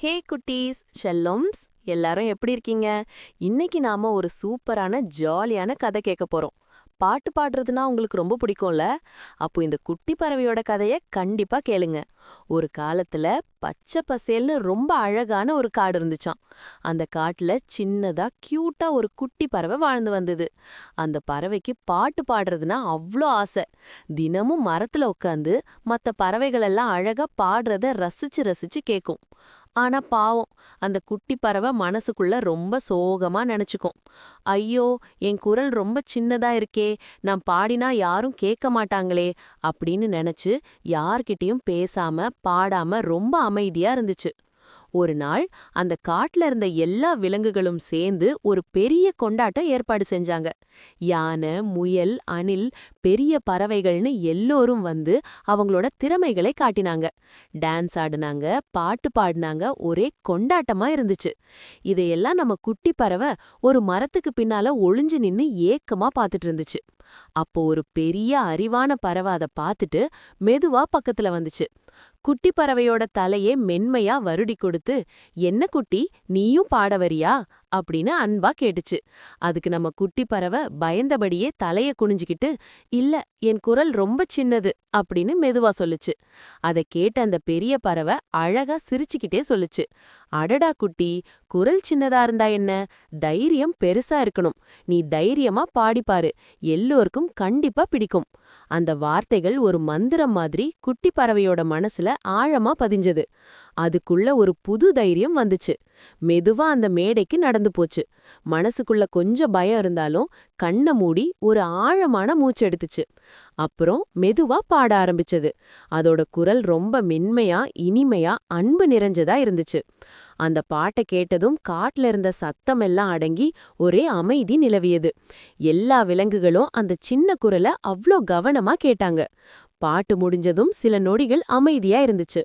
ஹே குட்டீஸ் ஷெல்லம்ஸ், எல்லாரும் எப்படி இருக்கீங்க? இன்னைக்கு நாம ஒரு சூப்பரான ஜாலியான கதை கேட்க போறோம். பாட்டு பாடுறதுனா உங்களுக்கு ரொம்ப பிடிக்கும்ல? அப்போ இந்த குட்டி பறவையோட கதைய கண்டிப்பா கேளுங்க. ஒரு காலத்துல பச்சை பசேல்னு ரொம்ப அழகான ஒரு காடு இருந்துச்சாம். அந்த காட்டுல சின்னதா கியூட்டா ஒரு குட்டி பறவை வாழ்ந்து வந்தது. அந்த பறவைக்கு பாட்டு பாடுறதுனா அவ்ளோ ஆசை. தினமும் மரத்துல உட்காந்து மத்த பறவைகள் எல்லாம் அழகா பாடுறத ரசிச்சு ரசிச்சு கேக்கும். ஆனா பாவம், அந்த குட்டி பறவை மனசுக்குள்ள ரொம்ப சோகமா நினைச்சுக்கும். ஐயோ, என் குரல் ரொம்ப சின்னதா இருக்கே, நான் பாடினா யாரும் கேட்க மாட்டாங்களே அப்படின்னு நினைச்சு யார்கிட்டயும் பேசாம பாடாம ரொம்ப அமைதியா இருந்துச்சு. ஒரு நாள் அந்த காட்டுல இருந்த எல்லா விலங்குகளும் சேர்ந்து ஒரு பெரிய கொண்டாட்டம் ஏற்பாடு செஞ்சாங்க. யானை, முயல், அணில், பெரிய பறவைகள்னு எல்லோரும் வந்து அவங்களோட திறமைகளை காட்டினாங்க. டான்ஸ் ஆடுனாங்க, பாட்டு பாடினாங்க, ஒரே கொண்டாட்டமா இருந்துச்சு. இதையெல்லாம் நம்ம குட்டி பறவை ஒரு மரத்துக்கு பின்னால ஒளிஞ்சு நின்னு ஏக்கமா பார்த்துட்டு இருந்துச்சு. அப்போ ஒரு பெரிய அறிவான பறவை அதை பார்த்துட்டு மெதுவா பக்கத்துல வந்துச்சு. குட்டி பறவையோட தலையே மென்மையா வருடி கொடுத்து, என்ன குட்டி, நீயும் பாட வரியா அப்படின்னு அன்பா கேட்டுச்சு. அதுக்கு நம்ம குட்டி பறவை பயந்தபடியே தலைய குனிஞ்சுக்கிட்டு, இல்ல, என் குரல் ரொம்ப சின்னது அப்படின்னு மெதுவா சொல்லுச்சு. அதை கேட்ட அந்த பெரிய பறவை அழகா சிரிச்சுக்கிட்டே சொல்லுச்சு, அடடா குட்டி, குரல் சின்னதா இருந்தா என்ன, தைரியம் பெருசா இருக்கணும். நீ தைரியமா பாடிப்பாரு, எல்லோருக்கும் கண்டிப்பா பிடிக்கும். அந்த வார்த்தைகள் ஒரு மந்திரம் மாதிரி குட்டி பறவையோட மனசுல ஆழமா பதிஞ்சது. அதுக்குள்ள ஒரு புது தைரியம் வந்துச்சு. மெதுவா அந்த மேடைக்கு நடந்து போச்சு. மனசுக்குள்ள கொஞ்சம் பயம் இருந்தாலும் கண்ண மூடி ஒரு ஆழமான மூச்சு எடுத்துச்சு. அப்புறம் மெதுவா பாட ஆரம்பிச்சது. அதோட குரல் ரொம்ப மென்மையா, இனிமையா, அன்பு நிறைஞ்சதா இருந்துச்சு. அந்த பாட்டை கேட்டதும் காட்டுல இருந்த சத்தம் எல்லாம் அடங்கி ஒரே அமைதி நிலவியது. எல்லா விலங்குகளும் அந்த சின்ன குரலை அவ்ளோ கவனமா கேட்டாங்க. பாட்டு முடிஞ்சதும் சில நொடிகள் அமைதியா இருந்துச்சு.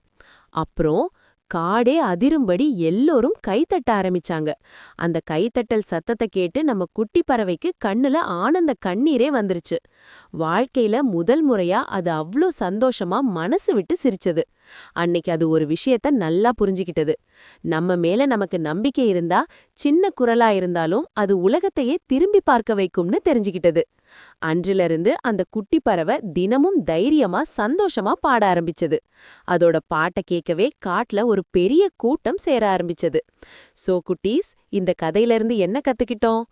அப்புறம் காடே அதிரும்படி எல்லோரும் கைத்தட்ட ஆரம்பிச்சாங்க. அந்த கைத்தட்டல் சத்தத்தை கேட்டு நம்ம குட்டி பறவைக்கு கண்ணுல ஆனந்த கண்ணீரே வந்துருச்சு. வாழ்க்கையில முதல் முறையா அது அவ்ளோ சந்தோஷமா மனசு விட்டு சிரிச்சது. அன்னைக்கு அது ஒரு விஷயத்த நல்லா புரிஞ்சுக்கிட்டது. நம்ம மேல நமக்கு நம்பிக்கை இருந்தா சின்ன குரலா இருந்தாலும் அது உலகத்தையே திரும்பி பார்க்க வைக்கும்னு தெரிஞ்சுக்கிட்டது. அன்றிலிருந்து அந்த குட்டி பறவை தினமும் தைரியமா சந்தோஷமா பாட ஆரம்பிச்சது. அதோட பாட்டை கேட்கவே காட்டுல ஒரு பெரிய கூட்டம் சேர ஆரம்பிச்சது. சோ குட்டீஸ், இந்த கதையிலிருந்து என்ன கத்துக்கிட்டோம்?